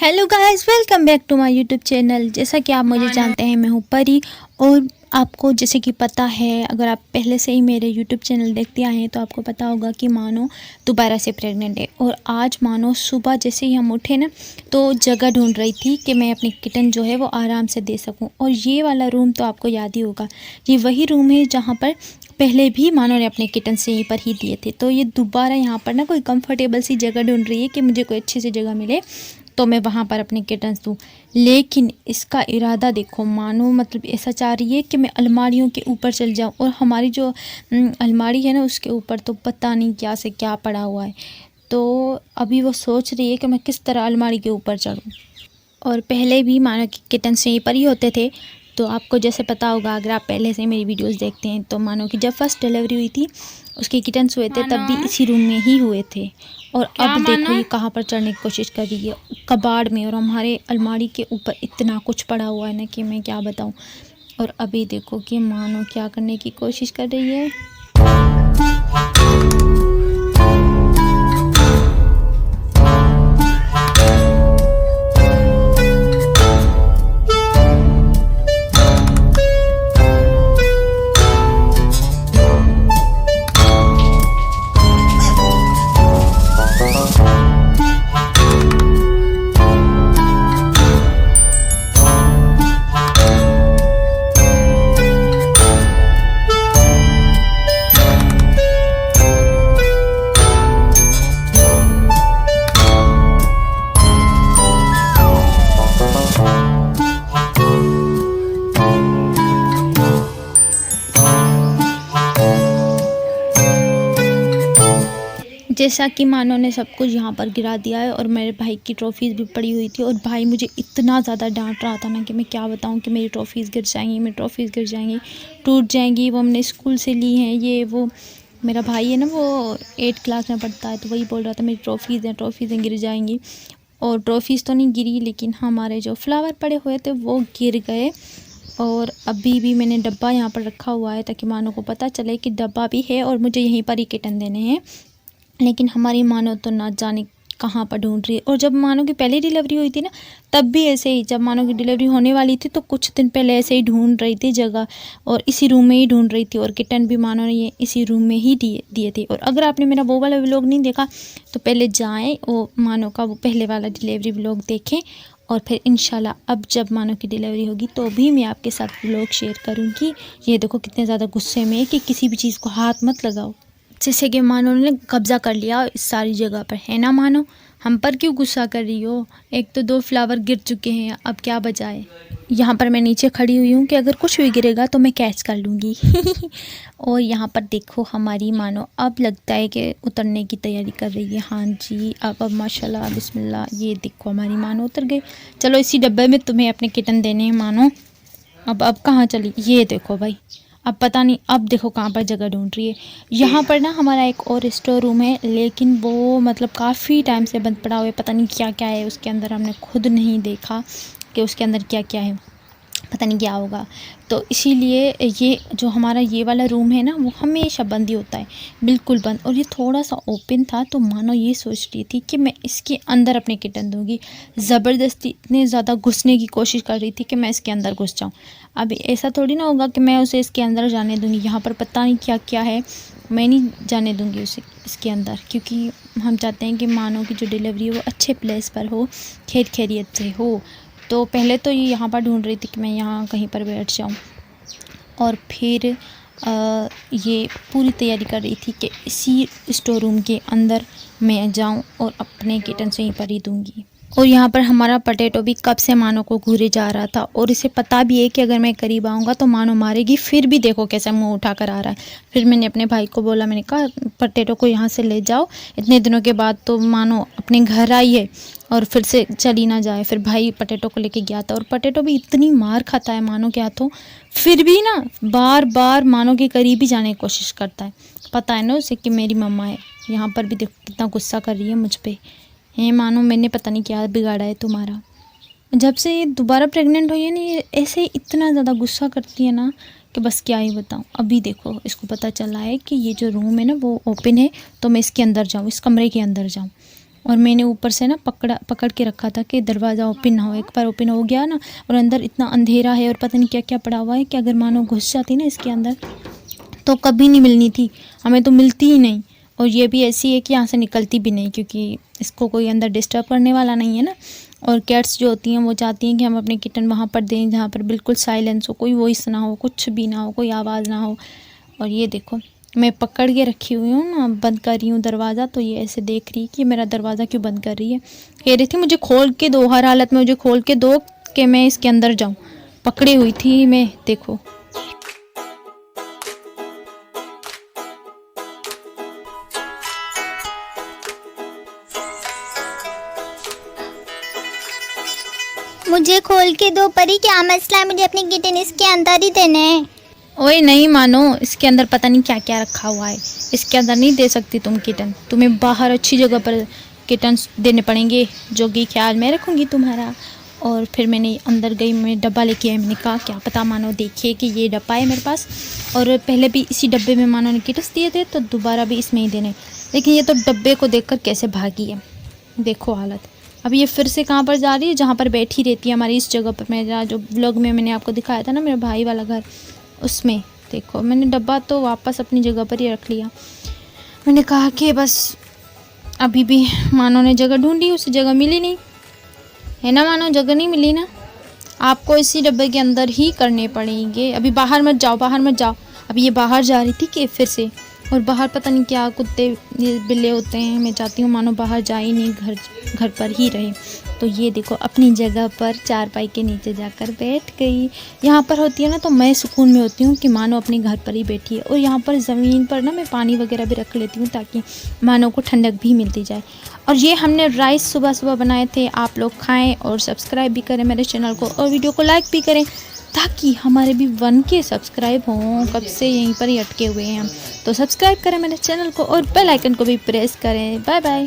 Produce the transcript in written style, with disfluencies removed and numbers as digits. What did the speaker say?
Hello guys, welcome back to my YouTube channel. जैसा कि आप मुझे जानते हैं, मैं हूँ परी। और आपको जैसे कि पता है, अगर आप पहले से ही मेरे यूट्यूब चैनल देखते आए हैं तो आपको पता होगा कि मानो दोबारा से प्रेग्नेंट है। और आज मानो सुबह जैसे ही हम उठे ना, तो जगह ढूंढ रही थी कि मैं अपनी किटन जो है वो आराम से दे सकूं। और ये वाला रूम तो आपको याद ही होगा, ये वही रूम है जहाँ पर पहले भी मानो ने अपने किटन से यहीं पर ही दिए थे। तो ये दोबारा यहाँ पर ना कोई कंफर्टेबल सी जगह ढूंढ रही है कि मुझे कोई अच्छी सी जगह मिले तो मैं वहाँ पर अपने किटन्स दूँ। लेकिन इसका इरादा देखो, मानो मतलब ऐसा चाह रही है कि मैं अलमारियों के ऊपर चल जाऊँ। और हमारी जो अलमारी है ना, उसके ऊपर तो पता नहीं क्या से क्या पड़ा हुआ है। तो अभी वो सोच रही है कि मैं किस तरह अलमारी के ऊपर चढ़ूँ। और पहले भी मानो कि किटन्स यहीं पर ही होते थे। तो आपको जैसे पता होगा, अगर आप पहले से मेरी वीडियोस देखते हैं, तो मानो कि जब फर्स्ट डिलीवरी हुई थी, उसके किटन्स हुए थे तब भी इसी रूम में ही हुए थे। और अब देखो ये कहाँ पर चढ़ने की कोशिश कर रही है, कबाड़ में। और हमारे अलमारी के ऊपर इतना कुछ पड़ा हुआ है ना कि मैं क्या बताऊँ। और अभी देखो कि मानो क्या करने की कोशिश कर रही है। जैसा कि मानो ने सब कुछ यहाँ पर गिरा दिया है। और मेरे भाई की ट्रॉफ़ीज़ भी पड़ी हुई थी। और भाई मुझे इतना ज़्यादा डांट रहा था ना कि मैं क्या बताऊँ, कि मेरी ट्रॉफ़ीज़ गिर जाएंगी, मेरी ट्रॉफ़ीज़ गिर जाएंगी, टूट जाएंगी, वो हमने स्कूल से ली हैं, ये वो। मेरा भाई है ना, वो 8 क्लास में पढ़ता है, तो वही बोल रहा था मेरी ट्रॉफ़ीज़ गिर जाएंगी। और ट्रॉफ़ीज़ तो नहीं गिरी, लेकिन हमारे जो फ्लावर पड़े हुए थे वो गिर गए। और अभी भी मैंने डब्बा यहाँ पर रखा हुआ है ताकि मानो को पता चले कि डब्बा भी है और मुझे यहीं पर ही किटन देने हैं। लेकिन हमारी मानो तो ना जाने कहाँ पर ढूंढ रही है। और जब मानो की पहली डिलीवरी हुई थी ना, तब भी ऐसे ही, जब मानो की डिलीवरी होने वाली थी तो कुछ दिन पहले ऐसे ही ढूंढ रही थी जगह, और इसी रूम में ही ढूंढ रही थी। और किटन भी मानो ने ये इसी रूम में ही दिए थे। और अगर आपने मेरा वो वाला व्लॉग नहीं देखा तो पहले जाएँ, वो मानो का वो पहले वाला डिलीवरी व्लॉग देखें। और फिर इंशाल्लाह अब जब मानो की डिलीवरी होगी तो भी मैं आपके साथ व्लॉग शेयर करूँगी। ये देखो कितने ज़्यादा गुस्से में है कि किसी भी चीज़ को हाथ मत लगाओ। जैसे कि मानो ने कब्ज़ा कर लिया इस सारी जगह पर, है ना मानो। हम पर क्यों गुस्सा कर रही हो? एक तो 2 फ्लावर गिर चुके हैं, अब क्या बचाए। यहाँ पर मैं नीचे खड़ी हुई हूँ कि अगर कुछ भी गिरेगा तो मैं कैच कर लूँगी। और यहाँ पर देखो हमारी मानो अब लगता है कि उतरने की तैयारी कर रही है। हाँ जी, अब माशाल्लाह बिस्मिल्लाह, ये देखो हमारी मानो उतर गई। चलो इसी डब्बे में तुम्हें अपने किटन देने हैं मानो। अब कहाँ चली, ये देखो भाई। अब पता नहीं, अब देखो कहाँ पर जगह ढूंढ रही है। यहाँ पर ना हमारा एक और स्टोर रूम है, लेकिन वो मतलब काफ़ी टाइम से बंद पड़ा हुआ है। पता नहीं क्या क्या है उसके अंदर, हमने खुद नहीं देखा कि उसके अंदर क्या क्या है, पता नहीं क्या होगा। तो इसीलिए ये जो हमारा ये वाला रूम है ना, वो हमेशा बंद ही होता है, बिल्कुल बंद। और ये थोड़ा सा ओपन था, तो मानो ये सोच रही थी कि मैं इसके अंदर अपने किटन दूँगी। ज़बरदस्ती इतने ज़्यादा घुसने की कोशिश कर रही थी कि मैं इसके अंदर घुस जाऊँ। अब ऐसा थोड़ी ना होगा कि मैं उसे इसके अंदर जाने दूँगी। यहाँ पर पता नहीं क्या क्या है, मैं नहीं जाने दूँगी उसे इसके अंदर, क्योंकि हम चाहते हैं कि मानो की जो डिलीवरी है वो अच्छे प्लेस पर हो, खैर खैरियत से हो। तो पहले तो ये यहाँ पर ढूंढ रही थी कि मैं यहाँ कहीं पर बैठ जाऊँ। और फिर ये पूरी तैयारी कर रही थी कि इसी स्टोर रूम के अंदर मैं जाऊँ और अपने किटन से यहीं पर ही दूँगी। और यहाँ पर हमारा पटेटो भी कब से मानो को घूरे जा रहा था, और इसे पता भी है कि अगर मैं करीब आऊँगा तो मानो मारेगी। फिर भी देखो कैसे मुंह उठा कर आ रहा है। फिर मैंने अपने भाई को बोला, मैंने कहा पटेटो को यहाँ से ले जाओ, इतने दिनों के बाद तो मानो अपने घर आई है और फिर से चली ना जाए। फिर भाई पटेटो को लेके गया था, और पटेटो भी इतनी मार खाता है मानो के हाथों, फिर भी ना बार बार मानो के करीब ही जाने की कोशिश करता है। पता है ना उसे कि मेरी मम्मा है। यहाँ पर भी देखो कितना गुस्सा कर रही है मुझ पर। है मानो, मैंने पता नहीं क्या बिगाड़ा है तुम्हारा। जब से ये दोबारा प्रेग्नेंट हुई है ना, ये ऐसे इतना ज़्यादा गुस्सा करती है ना कि बस क्या ही बताऊँ। अभी देखो इसको पता चला है कि ये जो रूम है ना वो ओपन है, तो मैं इसके अंदर जाऊँ, इस कमरे के अंदर जाऊँ। और मैंने ऊपर से ना पकड़ के रखा था कि दरवाज़ा ओपन ना हो। एक बार ओपन हो गया ना, और अंदर इतना अंधेरा है और पता नहीं क्या क्या पड़ा हुआ है कि अगर मानो घुस जाती ना इसके अंदर तो कभी नहीं मिलनी थी, हमें तो मिलती ही नहीं। और ये भी ऐसी है कि यहाँ से निकलती भी नहीं, क्योंकि इसको कोई अंदर डिस्टर्ब करने वाला नहीं है ना। और कैट्स जो होती हैं वो चाहती हैं कि हम अपने किटन वहाँ पर दें जहाँ पर बिल्कुल साइलेंस हो, कोई वॉइस ना हो, कुछ भी ना हो, कोई आवाज़ ना हो। और ये देखो मैं पकड़ के रखी हुई हूँ ना, बंद कर रही हूँ दरवाज़ा, तो ये ऐसे देख रही कि मेरा दरवाज़ा क्यों बंद कर रही है। कह रही थी मुझे खोल के दो, हर हालत में मुझे खोल के दो कि मैं इसके अंदर जाऊँ। पकड़ी हुई थी मैं, देखो। मुझे खोल के दो परी, क्या मसला है? मुझे अपनी किटन इसके अंदर ही देने हैं। ओए नहीं मानो, इसके अंदर पता नहीं क्या क्या रखा हुआ है, इसके अंदर नहीं दे सकती तुम किटन, तुम्हें बाहर अच्छी जगह पर किटन देने पड़ेंगे, जो कि ख्याल मैं रखूँगी तुम्हारा। और फिर मैंने अंदर गई, मैं डब्बा लेके आई, मैंने कहा क्या पता मानो देखिए कि ये डब्बा है मेरे पास, और पहले भी इसी डब्बे में मानो ने किटस दिए थे, तो दोबारा भी इसमें ही देने। लेकिन ये तो डब्बे को देखकर कैसे भागी है, देखो हालत। अब ये फिर से कहाँ पर जा रही है, जहाँ पर बैठी रहती है हमारी इस जगह पर, मैं जहाँ जो व्लॉग में मैंने आपको दिखाया था ना मेरे भाई वाला घर, उसमें। देखो मैंने डब्बा तो वापस अपनी जगह पर ही रख लिया। मैंने कहा कि बस अभी भी मानो ने जगह ढूंढी, उसी जगह मिली नहीं है ना मानो, जगह नहीं मिली ना, आपको इसी डब्बे के अंदर ही करने पड़ेंगे। अभी बाहर मत जाओ, बाहर मत जाओ। अभी ये बाहर जा रही थी कि फिर से, और बाहर पता नहीं क्या कुत्ते बिल्ले होते हैं, मैं चाहती हूँ मानो बाहर जा ही नहीं, घर पर ही रहे। तो ये देखो अपनी जगह पर चारपाई के नीचे जाकर बैठ गई। यहाँ पर होती है ना तो मैं सुकून में होती हूँ कि मानो अपने घर पर ही बैठी है। और यहाँ पर ज़मीन पर ना मैं पानी वगैरह भी रख लेती हूँ ताकि मानो को ठंडक भी मिलती जाए। और ये हमने राइस सुबह सुबह बनाए थे, आप लोग खाएँ और सब्सक्राइब भी करें मेरे चैनल को, और वीडियो को लाइक भी करें ताकि हमारे भी 1K सब्सक्राइब हों। कब से यहीं पर ही अटके हुए हैं हम, तो सब्सक्राइब करें मेरे चैनल को और बेल आइकन को भी प्रेस करें। Bye bye.